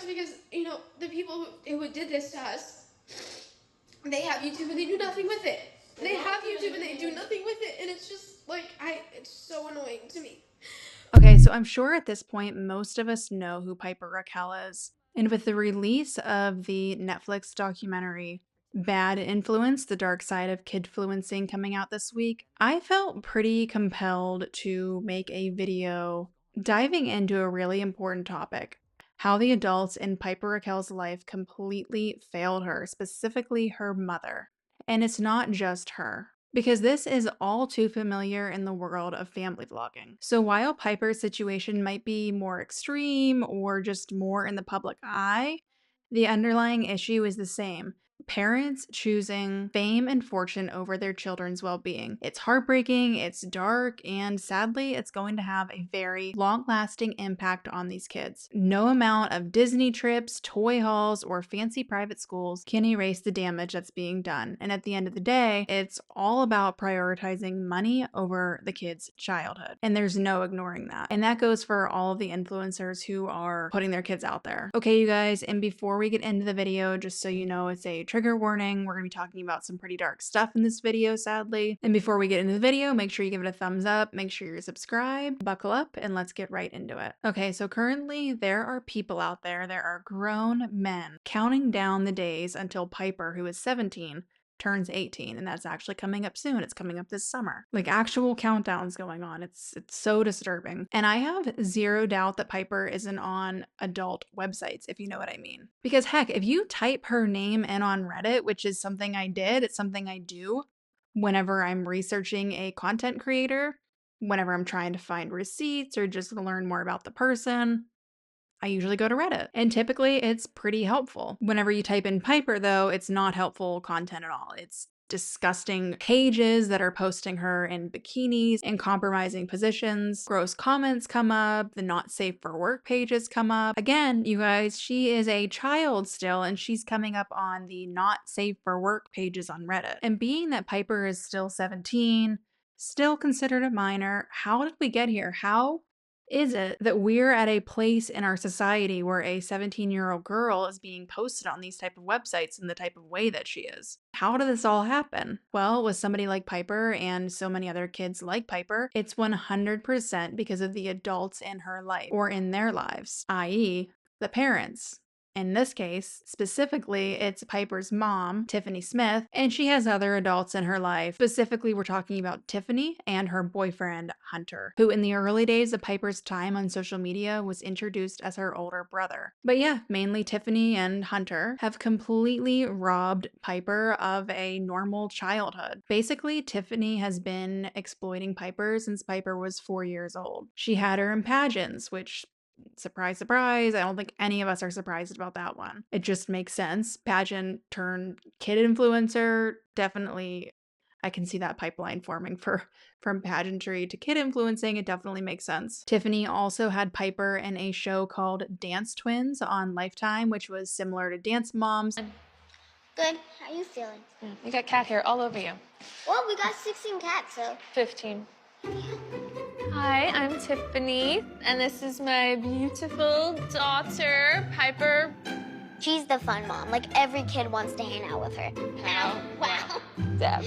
sucks because, the people who did this to us, they have YouTube and they do nothing with it. They have YouTube and they do nothing with it, and it's just like, it's so annoying to me. Okay, so I'm sure at this point most of us know who Piper Rockelle is. And with the release of the Netflix documentary Bad Influence, The Dark Side of Kidfluencing coming out this week, I felt pretty compelled to make a video diving into a really important topic. How the adults in Piper Rockelle's life completely failed her, specifically her mother. And it's not just her, because this is all too familiar in the world of family vlogging. So while Piper's situation might be more extreme or just more in the public eye, the underlying issue is the same. Parents choosing fame and fortune over their children's well-being. It's heartbreaking, it's dark, and sadly, it's going to have a very long-lasting impact on these kids. No amount of Disney trips, toy hauls, or fancy private schools can erase the damage that's being done. And at the end of the day, it's all about prioritizing money over the kid's childhood. And there's no ignoring that. And that goes for all of the influencers who are putting their kids out there. Okay, you guys, and before we get into the video, just so you know, it's a trigger warning. We're going to be talking about some pretty dark stuff in this video, sadly. And before we get into the video, make sure you give it a thumbs up, make sure you're subscribed, buckle up, and let's get right into it. Okay, so currently there are people out there, there are grown men counting down the days until Piper, who is 17, turns 18, and that's actually coming up soon. It's coming up this summer. Like actual countdowns going on. It's so disturbing. And I have zero doubt that Piper isn't on adult websites, if you know what I mean. Because heck, if you type her name in on Reddit, which is something I did, it's something I do whenever I'm researching a content creator, whenever I'm trying to find receipts or just learn more about the person, I usually go to Reddit, and typically it's pretty helpful. Whenever you type in Piper, though, it's not helpful content at all. It's disgusting pages that are posting her in bikinis and compromising positions. Gross comments come up. The not safe for work pages come up. Again, you guys, she is a child still, and she's coming up on the not safe for work pages on Reddit. And being that Piper is still 17, still considered a minor, how did we get here? How is it that we're at a place in our society where a 17-year-old girl is being posted on these type of websites in the type of way that she is? How did this all happen? Well, with somebody like Piper and so many other kids like Piper, it's 100% because of the adults in her life or in their lives, i.e., the parents. In this case, specifically, it's Piper's mom, Tiffany Smith, and she has other adults in her life. Specifically, we're talking about Tiffany and her boyfriend, Hunter, who in the early days of Piper's time on social media was introduced as her older brother. But yeah, mainly Tiffany and Hunter have completely robbed Piper of a normal childhood. Basically, Tiffany has been exploiting Piper since Piper was 4 years old. She had her in pageants, which, surprise, surprise, I don't think any of us are surprised about that one. It just makes sense. Pageant turned kid influencer, definitely I can see that pipeline forming from pageantry to kid influencing. It definitely makes sense. Tiffany also had Piper in a show called Dance Twins on Lifetime, which was similar to Dance Moms. Good. How you feeling? You got cat hair all over you. Well, we got 16 cats, so. 15. Hi, I'm Tiffany, and this is my beautiful daughter, Piper. She's the fun mom. Like, every kid wants to hang out with her. Wow. Wow. Deb.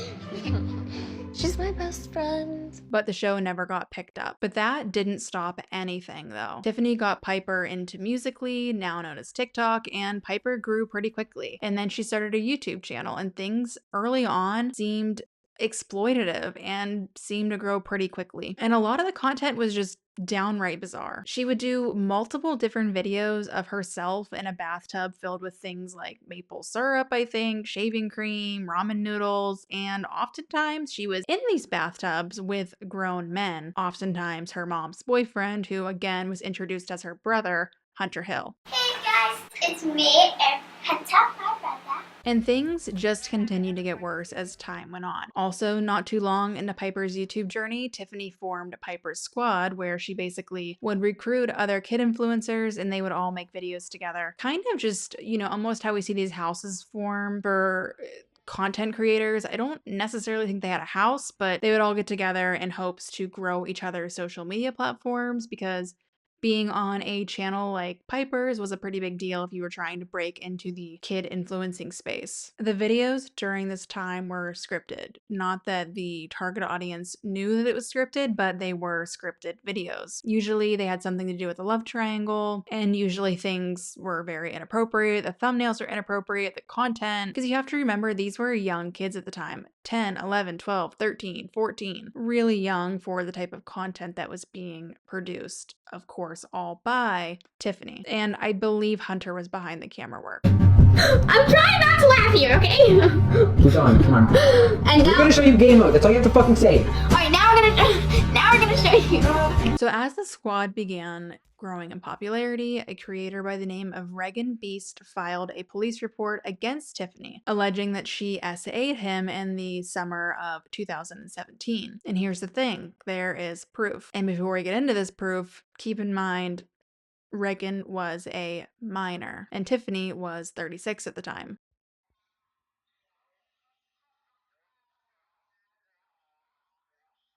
She's my best friend. But the show never got picked up. But that didn't stop anything, though. Tiffany got Piper into Musical.ly, now known as TikTok, and Piper grew pretty quickly. And then she started a YouTube channel, and things early on seemed exploitative and seemed to grow pretty quickly. And a lot of the content was just downright bizarre. She would do multiple different videos of herself in a bathtub filled with things like maple syrup, I think, shaving cream, ramen noodles, and oftentimes she was in these bathtubs with grown men, oftentimes her mom's boyfriend, who again was introduced as her brother, Hunter Hill. Hey guys, it's me and Hunter, my brother. And things just continued to get worse as time went on. Also, not too long into Piper's YouTube journey, Tiffany formed Piper's Squad, where she basically would recruit other kid influencers and they would all make videos together. Kind of just, almost how we see these houses form for content creators. I don't necessarily think they had a house, but they would all get together in hopes to grow each other's social media platforms because Being on a channel like Piper's was a pretty big deal if you were trying to break into the kid influencing space. The videos during this time were scripted. Not that the target audience knew that it was scripted, but they were scripted videos. Usually they had something to do with the love triangle, and usually things were very inappropriate. The thumbnails are inappropriate, the content, because you have to remember these were young kids at the time. 10, 11, 12, 13, 14. Really young for the type of content that was being produced. Of course, all by Tiffany. And I believe Hunter was behind the camera work. I'm trying not to laugh here, okay? Keep going, come on. And We're now, gonna show you game mode, that's all you have to fucking say. alright, now we're gonna show you. So as the squad began growing in popularity, a creator by the name of Regan Beast filed a police report against Tiffany, alleging that she SA'd him in the summer of 2017. And here's the thing, there is proof. And before we get into this proof, keep in mind Regan was a minor, and Tiffany was 36 at the time.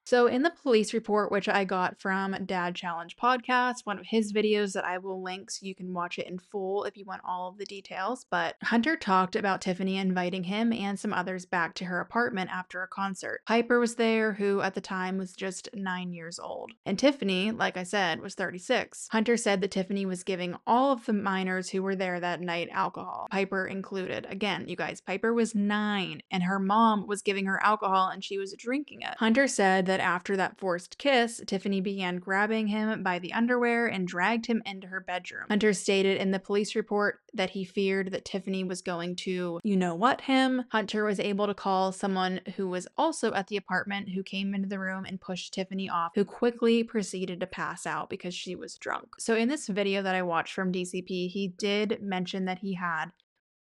So in the police report, which I got from Dad Challenge Podcast, one of his videos that I will link so you can watch it in full if you want all of the details, but Hunter talked about Tiffany inviting him and some others back to her apartment after a concert. Piper was there, who at the time was just 9 years old. And Tiffany, like I said, was 36. Hunter said that Tiffany was giving all of the minors who were there that night alcohol, Piper included. Again, you guys, Piper was 9 and her mom was giving her alcohol and she was drinking it. Hunter said that after that forced kiss, Tiffany began grabbing him by the underwear and dragged him into her bedroom. Hunter stated in the police report that he feared that Tiffany was going to, you know what, him. Hunter was able to call someone who was also at the apartment who came into the room and pushed Tiffany off, who quickly proceeded to pass out because she was drunk. So in this video that I watched from DCP, he did mention that he had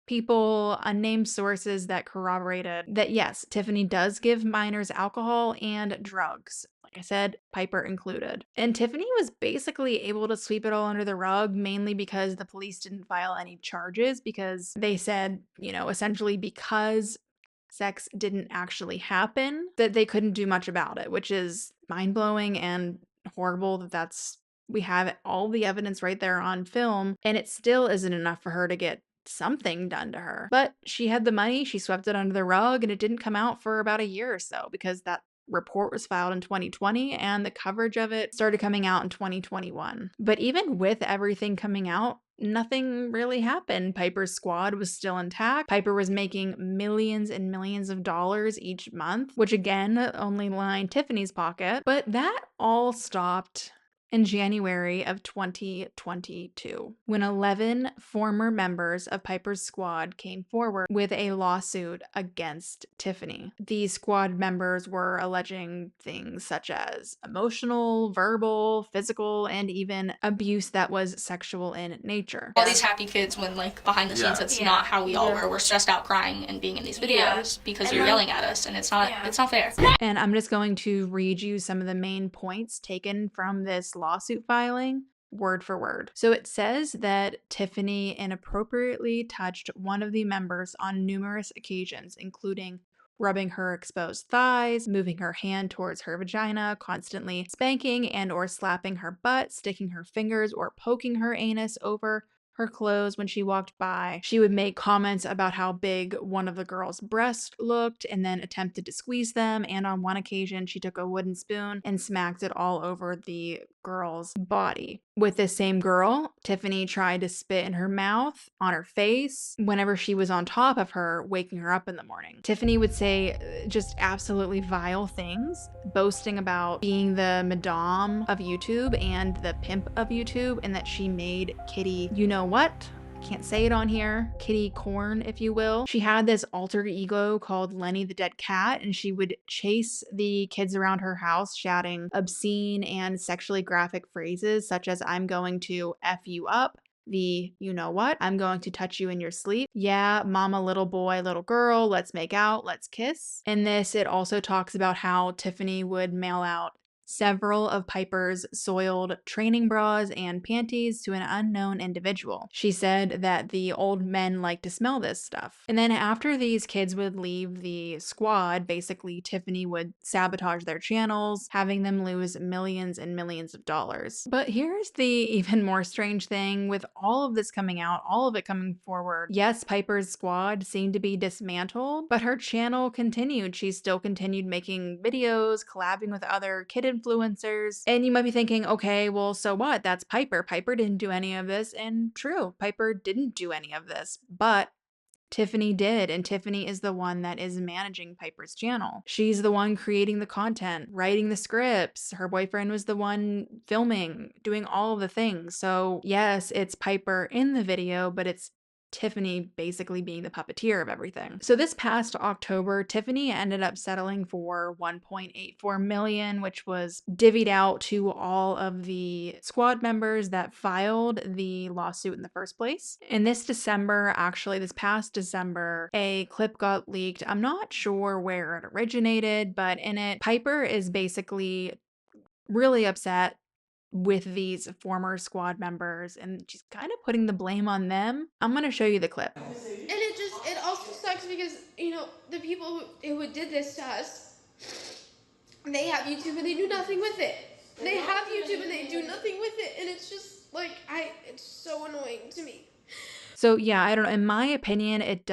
people, unnamed sources that corroborated that yes, Tiffany does give minors alcohol and drugs. Like I said, Piper included. And Tiffany was basically able to sweep it all under the rug, mainly because the police didn't file any charges because they said, you know, essentially because sex didn't actually happen, that they couldn't do much about it, which is mind-blowing and horrible that we have all the evidence right there on film, and it still isn't enough for her to get something done to her. But she had the money, she swept it under the rug, and it didn't come out for about a year or so because that report was filed in 2020 and the coverage of it started coming out in 2021. But even with everything coming out, nothing really happened. Piper's squad was still intact. Piper was making millions and millions of dollars each month, which again only lined Tiffany's pocket. But that all stopped in January of 2022, when 11 former members of Piper's squad came forward with a lawsuit against Tiffany. These squad members were alleging things such as emotional, verbal, physical, and even abuse that was sexual in nature. All these happy kids when, like, behind the scenes, that's not how we all were. We're stressed out crying and being in these videos because you're yelling at us, and it's not fair. And I'm just going to read you some of the main points taken from this lawsuit filing, word for word. So it says that Tiffany inappropriately touched one of the members on numerous occasions, including rubbing her exposed thighs, moving her hand towards her vagina, constantly spanking and or slapping her butt, sticking her fingers or poking her anus over her clothes when she walked by. She would make comments about how big one of the girls' breasts looked and then attempted to squeeze them. And on one occasion, she took a wooden spoon and smacked it all over the girl's body. With this same girl, Tiffany tried to spit in her mouth, on her face, whenever she was on top of her, waking her up in the morning. Tiffany would say just absolutely vile things, boasting about being the madame of YouTube and the pimp of YouTube, and that she made Kitty, you know what? Can't say it on here, kitty corn, if you will. She had this alter ego called Lenny the Dead Cat, and she would chase the kids around her house shouting obscene and sexually graphic phrases such as I'm going to F you up, the you know what, I'm going to touch you in your sleep, yeah, mama, little boy, little girl, let's make out, let's kiss. In this, it also talks about how Tiffany would mail out several of Piper's soiled training bras and panties to an unknown individual. She said that the old men like to smell this stuff. And then after these kids would leave the squad, basically Tiffany would sabotage their channels, having them lose millions and millions of dollars. But here's the even more strange thing with all of this coming out, all of it coming forward. Yes, Piper's squad seemed to be dismantled, but her channel continued. She still continued making videos, collabing with other kid influencers. And you might be thinking, okay, well, so what? That's Piper. Piper didn't do any of this. And true, Piper didn't do any of this. But Tiffany did, and Tiffany is the one that is managing Piper's channel. She's the one creating the content, writing the scripts. Her boyfriend was the one filming, doing all of the things. So yes, it's Piper in the video, but it's Tiffany basically being the puppeteer of everything. So this past October, Tiffany ended up settling for $1.84 million, which was divvied out to all of the squad members that filed the lawsuit in the first place. And this past December, a clip got leaked. I'm not sure where it originated, but in it, Piper is basically really upset with these former squad members, and she's kind of putting the blame on them. I'm gonna show you the clip. And it also sucks because, the people who did this to us, they have YouTube and they do nothing with it. They have YouTube and they do nothing with it, and it's just like, it's so annoying to me. So yeah, I don't know. In my opinion, it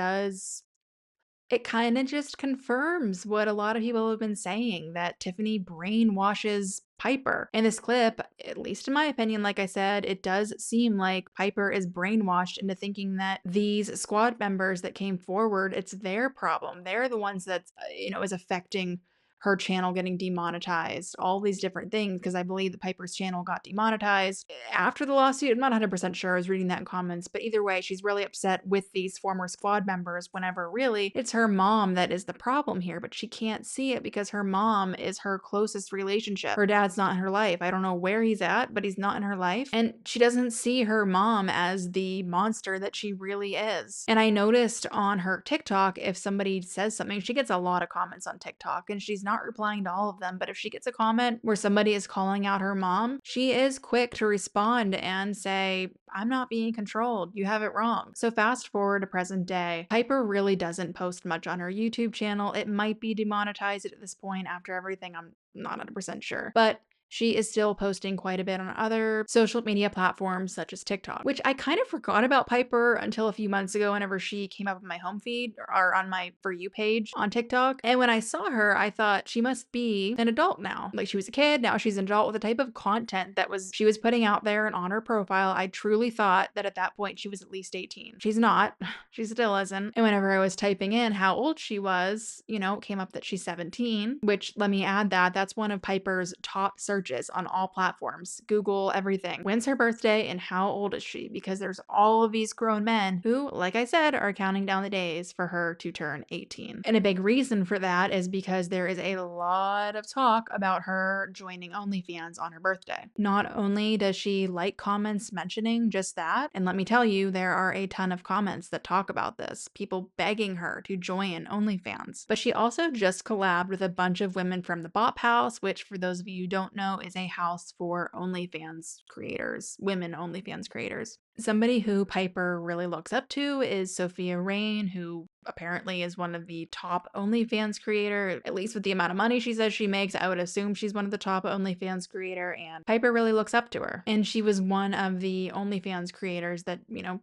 kind of just confirms what a lot of people have been saying, that Tiffany brainwashes Piper. In this clip, at least in my opinion, like I said, it does seem like Piper is brainwashed into thinking that these squad members that came forward, it's their problem. They're the ones that, is affecting her channel getting demonetized, all these different things, because I believe that Piper's channel got demonetized after the lawsuit. I'm not 100% sure. I was reading that in comments, but either way, she's really upset with these former squad members whenever really it's her mom that is the problem here, but she can't see it because her mom is her closest relationship. Her dad's not in her life. I don't know where he's at, but he's not in her life. And she doesn't see her mom as the monster that she really is. And I noticed on her TikTok, if somebody says something, she gets a lot of comments on TikTok, and she's not replying to all of them, but if she gets a comment where somebody is calling out her mom, she is quick to respond and say, I'm not being controlled. You have it wrong. So fast forward to present day, Piper really doesn't post much on her YouTube channel. It might be demonetized at this point after everything. I'm not 100% sure, but she is still posting quite a bit on other social media platforms such as TikTok, which I kind of forgot about Piper until a few months ago whenever she came up on my home feed or on my For You page on TikTok. And when I saw her, I thought she must be an adult now. Like, she was a kid, now she's an adult with the type of content that she was putting out there and on her profile. I truly thought that at that point she was at least 18. She's not. She still isn't. And whenever I was typing in how old she was, it came up that she's 17, which, let me add that's one of Piper's top searches on all platforms, Google, everything. When's her birthday and how old is she? Because there's all of these grown men who, like I said, are counting down the days for her to turn 18. And a big reason for that is because there is a lot of talk about her joining OnlyFans on her birthday. Not only does she like comments mentioning just that, and let me tell you, there are a ton of comments that talk about this, people begging her to join OnlyFans, but she also just collabed with a bunch of women from the Bop House, which, for those of you who don't know, is a house for OnlyFans creators, women OnlyFans creators. Somebody who Piper really looks up to is Sophia Rain, who apparently is one of the top OnlyFans creator, at least with the amount of money she says she makes. I would assume she's one of the top OnlyFans creator, and Piper really looks up to her. And she was one of the OnlyFans creators that,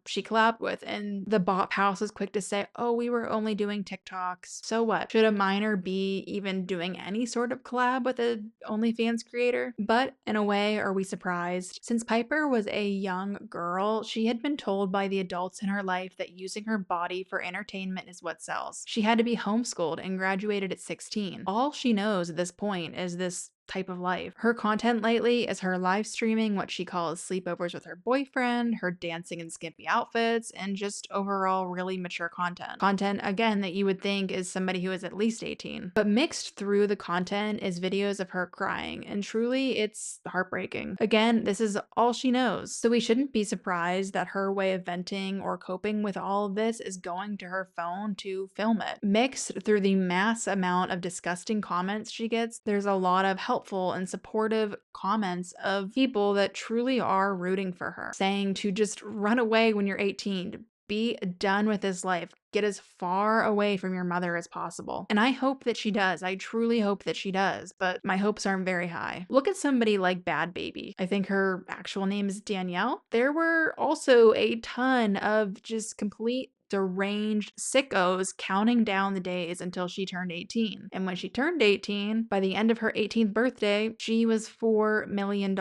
she collabed with. And the Bop House was quick to say, oh, we were only doing TikToks. So what? Should a minor be even doing any sort of collab with an OnlyFans creator? But in a way, are we surprised? Since Piper was a young girl, she had been told by the adults in her life that using her body for entertainment is what sells. She had to be homeschooled and graduated at 16. All she knows at this point is this type of life. Her content lately is her live streaming, what she calls sleepovers with her boyfriend, her dancing in skimpy outfits, and just overall really mature content. Content, again, that you would think is somebody who is at least 18. But mixed through the content is videos of her crying, and truly it's heartbreaking. Again, this is all she knows, so we shouldn't be surprised that her way of venting or coping with all of this is going to her phone to film it. Mixed through the mass amount of disgusting comments she gets, there's a lot of helpful helpful and supportive comments of people that truly are rooting for her, saying to just run away when you're 18, to be done with this life. Get as far away from your mother as possible. And I hope that she does. I truly hope that she does, but my hopes aren't very high. Look at somebody like Bad Baby. I think her actual name is Danielle. There were also a ton of just complete deranged sickos counting down the days until she turned 18. And when she turned 18, by the end of her 18th birthday, she was $4 million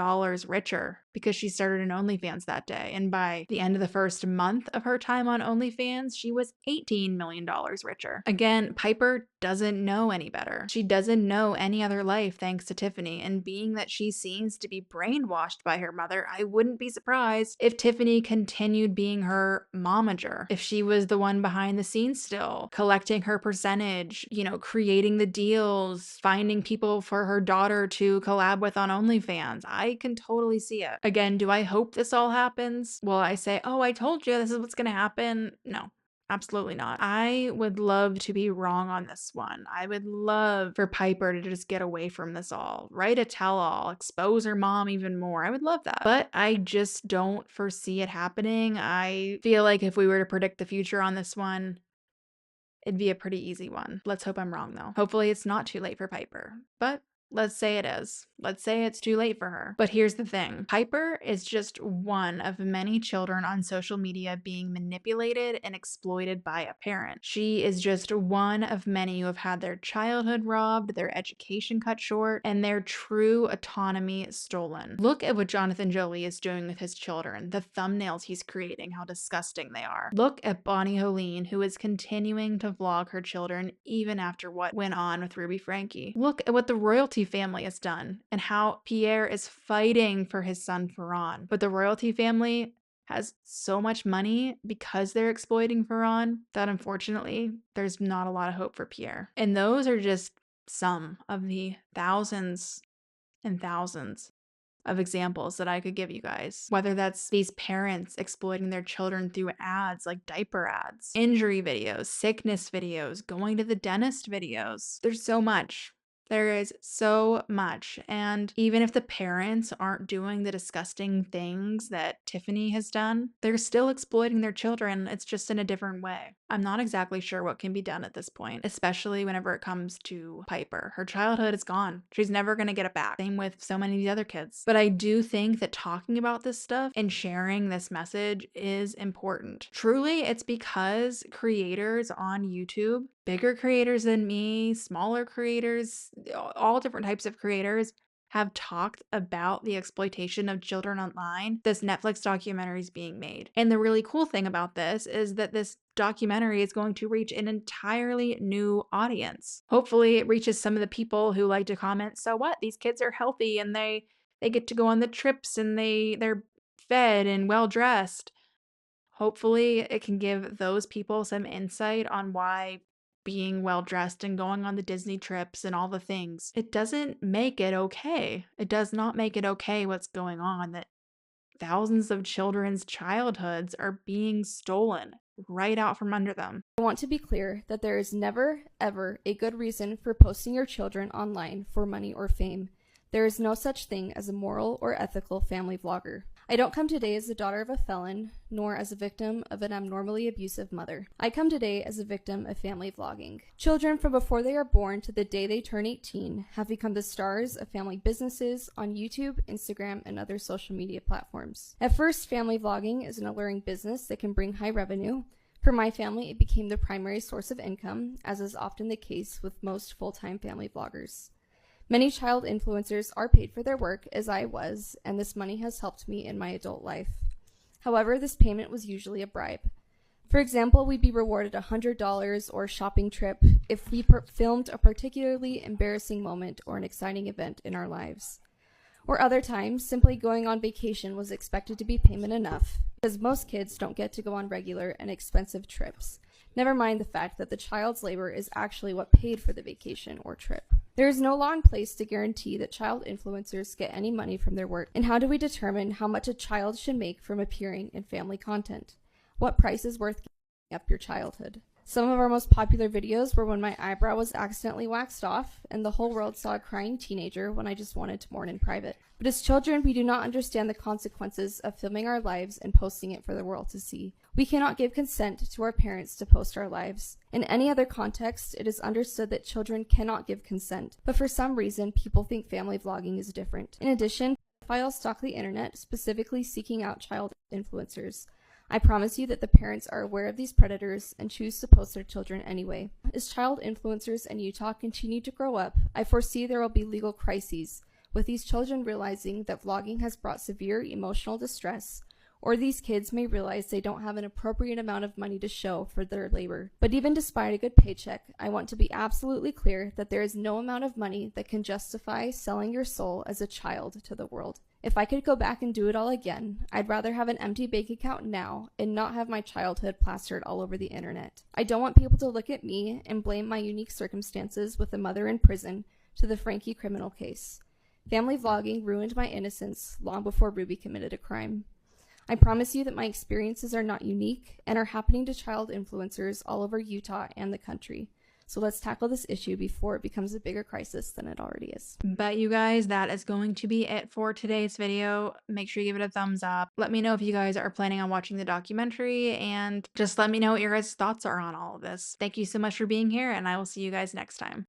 richer because she started an OnlyFans that day. And by the end of the first month of her time on OnlyFans, she was $18 million richer. Again, Piper doesn't know any better. She doesn't know any other life thanks to Tiffany. And being that she seems to be brainwashed by her mother, I wouldn't be surprised if Tiffany continued being her momager. If she was the one behind the scenes still, collecting her percentage, creating the deals, finding people for her daughter to collab with on OnlyFans. I can totally see it. Again, do I hope this all happens? Will I say, oh, I told you this is what's going to happen? No. Absolutely not. I would love to be wrong on this one. I would love for Piper to just get away from this all, write a tell-all, expose her mom even more. I would love that. But I just don't foresee it happening. I feel like if we were to predict the future on this one, it'd be a pretty easy one. Let's hope I'm wrong though. Hopefully it's not too late for Piper. But let's say it is. Let's say it's too late for her. But here's the thing. Piper is just one of many children on social media being manipulated and exploited by a parent. She is just one of many who have had their childhood robbed, their education cut short, and their true autonomy stolen. Look at what Jonathan Jolie is doing with his children, the thumbnails he's creating, how disgusting they are. Look at Bonnie Holeen, who is continuing to vlog her children even after what went on with Ruby Frankie. Look at what the royalty family has done and how Pierre is fighting for his son Ferran. But the royalty family has so much money because they're exploiting Ferran that unfortunately there's not a lot of hope for Pierre. And those are just some of the thousands and thousands of examples that I could give you guys. Whether that's these parents exploiting their children through ads like diaper ads, injury videos, sickness videos, going to the dentist videos. There's so much. There is so much. And even if the parents aren't doing the disgusting things that Tiffany has done, they're still exploiting their children. It's just in a different way. I'm not exactly sure what can be done at this point, especially whenever it comes to Piper. Her childhood is gone. She's never going to get it back. Same with so many of the other kids. But I do think that talking about this stuff and sharing this message is important. Truly, it's because creators on YouTube, bigger creators than me, smaller creators, all different types of creators, have talked about the exploitation of children online. This Netflix documentary is being made. And the really cool thing about this is that this documentary is going to reach an entirely new audience. Hopefully it reaches some of the people who like to comment, so what? These kids are healthy and they get to go on the trips and they're fed and well dressed. Hopefully it can give those people some insight on why being well dressed and going on the Disney trips and all the things, it doesn't make it okay. It does not make it okay what's going on, that thousands of children's childhoods are being stolen right out from under them. I want to be clear that there is never, ever a good reason for posting your children online for money or fame. There is no such thing as a moral or ethical family vlogger. I don't come today as the daughter of a felon, nor as a victim of an abnormally abusive mother. I come today as a victim of family vlogging. Children from before they are born to the day they turn 18 have become the stars of family businesses on YouTube, Instagram, and other social media platforms. At first, family vlogging is an alluring business that can bring high revenue. For my family, it became the primary source of income, as is often the case with most full-time family vloggers. Many child influencers are paid for their work, as I was, and this money has helped me in my adult life. However, this payment was usually a bribe. For example, we'd be rewarded $100 or a shopping trip if we filmed a particularly embarrassing moment or an exciting event in our lives. Or other times, simply going on vacation was expected to be payment enough, because most kids don't get to go on regular and expensive trips. Never mind the fact that the child's labor is actually what paid for the vacation or trip. There is no law in place to guarantee that child influencers get any money from their work. And how do we determine how much a child should make from appearing in family content? What price is worth giving up your childhood? Some of our most popular videos were when my eyebrow was accidentally waxed off, and the whole world saw a crying teenager when I just wanted to mourn in private. But as children, we do not understand the consequences of filming our lives and posting it for the world to see. We cannot give consent to our parents to post our lives. In any other context, it is understood that children cannot give consent, but for some reason, people think family vlogging is different. In addition, pedophiles stalk the internet, specifically seeking out child influencers. I promise you that the parents are aware of these predators and choose to post their children anyway. As child influencers in Utah continue to grow up, I foresee there will be legal crises, with these children realizing that vlogging has brought severe emotional distress, or these kids may realize they don't have an appropriate amount of money to show for their labor. But even despite a good paycheck, I want to be absolutely clear that there is no amount of money that can justify selling your soul as a child to the world. If I could go back and do it all again, I'd rather have an empty bank account now and not have my childhood plastered all over the internet. I don't want people to look at me and blame my unique circumstances with a mother in prison to the Frankie criminal case. Family vlogging ruined my innocence long before Ruby committed a crime. I promise you that my experiences are not unique and are happening to child influencers all over Utah and the country. So let's tackle this issue before it becomes a bigger crisis than it already is. But you guys, that is going to be it for today's video. Make sure you give it a thumbs up. Let me know if you guys are planning on watching the documentary, and just let me know what your guys' thoughts are on all of this. Thank you so much for being here, and I will see you guys next time.